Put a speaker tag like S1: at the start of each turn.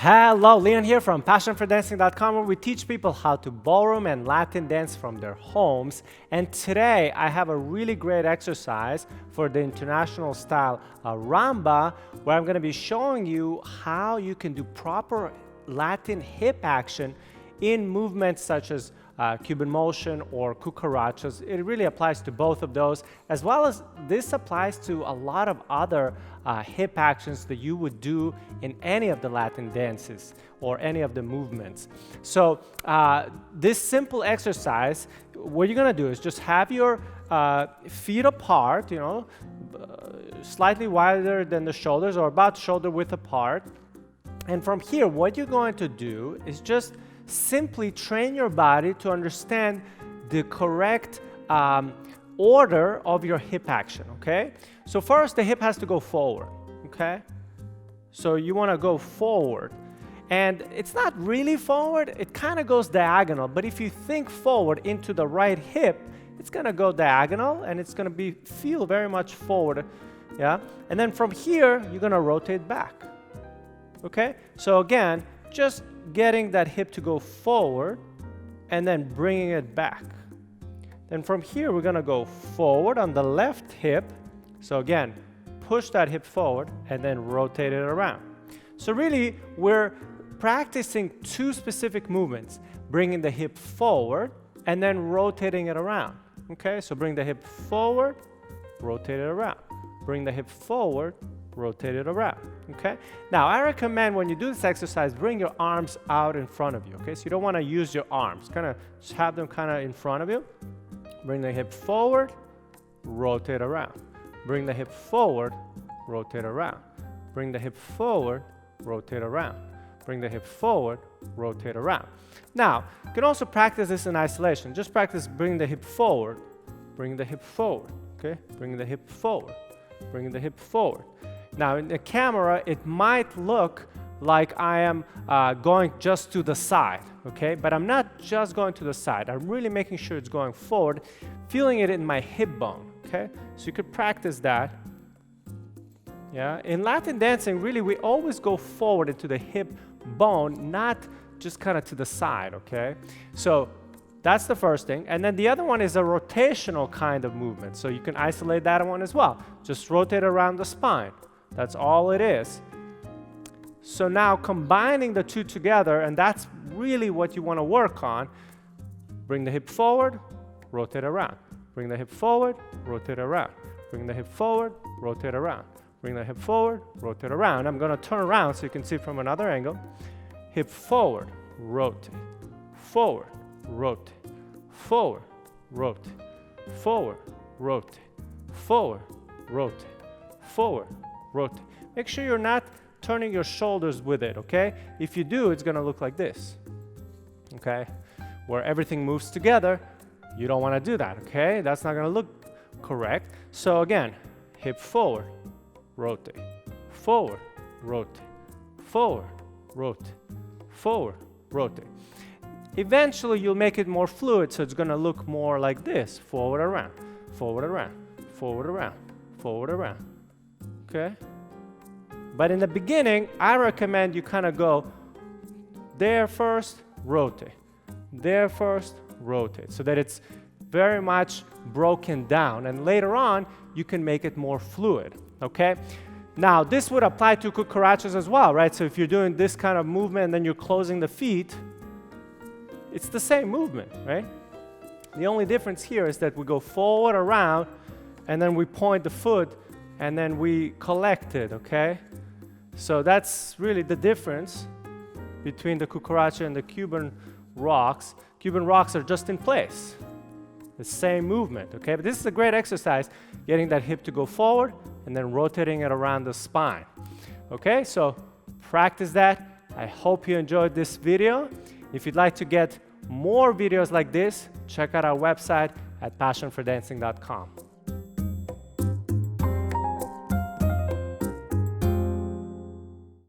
S1: Hello, Leon here from passionfordancing.com, where we teach people how to ballroom and Latin dance from their homes. And today I have a really great exercise for the international style ramba, where I'm going to be showing you how you can do proper Latin hip action in movements such as Cuban motion or cucarachas. It really applies to both of those, as well as this applies to a lot of other hip actions that you would do in any of the Latin dances or any of the movements. So this simple exercise, what you're gonna do is just have your feet apart, slightly wider than the shoulders or about shoulder width apart. And from here, what you're going to do is just simply train your body to understand the correct order of your hip action, okay? So first, the hip has to go forward, okay? So you want to go forward. And it's not really forward, it kind of goes diagonal, but if you think forward into the right hip, it's going to go diagonal and it's going to feel very much forward, yeah? And then from here, you're going to rotate back, okay? So again, just getting that hip to go forward and then bringing it back. Then from here, we're going to go forward on the left hip. So again, push that hip forward and then rotate it around. So really, we're practicing two specific movements, bringing the hip forward and then rotating it around. Okay, so bring the hip forward, rotate it around. Bring the hip forward, rotate it around, okay? Now, I recommend when you do this exercise, bring your arms out in front of you, okay? So you don't want to use your arms. Just have them kind of in front of you. Bring the hip forward, rotate around. Bring the hip forward, rotate around. Bring the hip forward, rotate around. Bring the hip forward, rotate around. Now, you can also practice this in isolation. Just practice bring the hip forward, bring the hip forward, okay? Bring the hip forward, bring the hip forward. Now, in the camera, it might look like I am going just to the side, okay? But I'm not just going to the side. I'm really making sure it's going forward, feeling it in my hip bone, okay? So you could practice that. Yeah, in Latin dancing, really, we always go forward into the hip bone, not just kind of to the side, okay? So that's the first thing. And then the other one is a rotational kind of movement. So you can isolate that one as well. Just rotate around the spine. That's all it is. So now combining the two together, and that's really what you want to work on. Bring the hip forward, rotate around. Bring the hip forward, rotate around. Bring the hip forward, rotate around. Bring the hip forward, rotate around. I'm going to turn around so you can see from another angle. Hip forward, rotate. Forward, rotate. Forward, rotate. Forward, rotate. Forward, rotate. Forward, rotate. Make sure you're not turning your shoulders with it, okay? If you do, it's going to look like this, okay? Where everything moves together. You don't want to do that, okay? That's not going to look correct. So again, hip forward, rotate. Forward, rotate. Forward, rotate. Forward, rotate. Eventually, you'll make it more fluid, so it's going to look more like this. Forward, around. Forward, around. Forward, around. Forward, around. Okay? But in the beginning, I recommend you kind of go there first, rotate. There first, rotate. So that it's very much broken down. And later on, you can make it more fluid. Okay? Now, this would apply to cucarachas as well, right? So if you're doing this kind of movement and then you're closing the feet, it's the same movement, right? The only difference here is that we go forward, around, and then we point the foot, and then we collect it, okay? So that's really the difference between the cucaracha and the Cuban rocks. Cuban rocks are just in place. The same movement, okay? But this is a great exercise, getting that hip to go forward and then rotating it around the spine. Okay, so practice that. I hope you enjoyed this video. If you'd like to get more videos like this, check out our website at passionfordancing.com.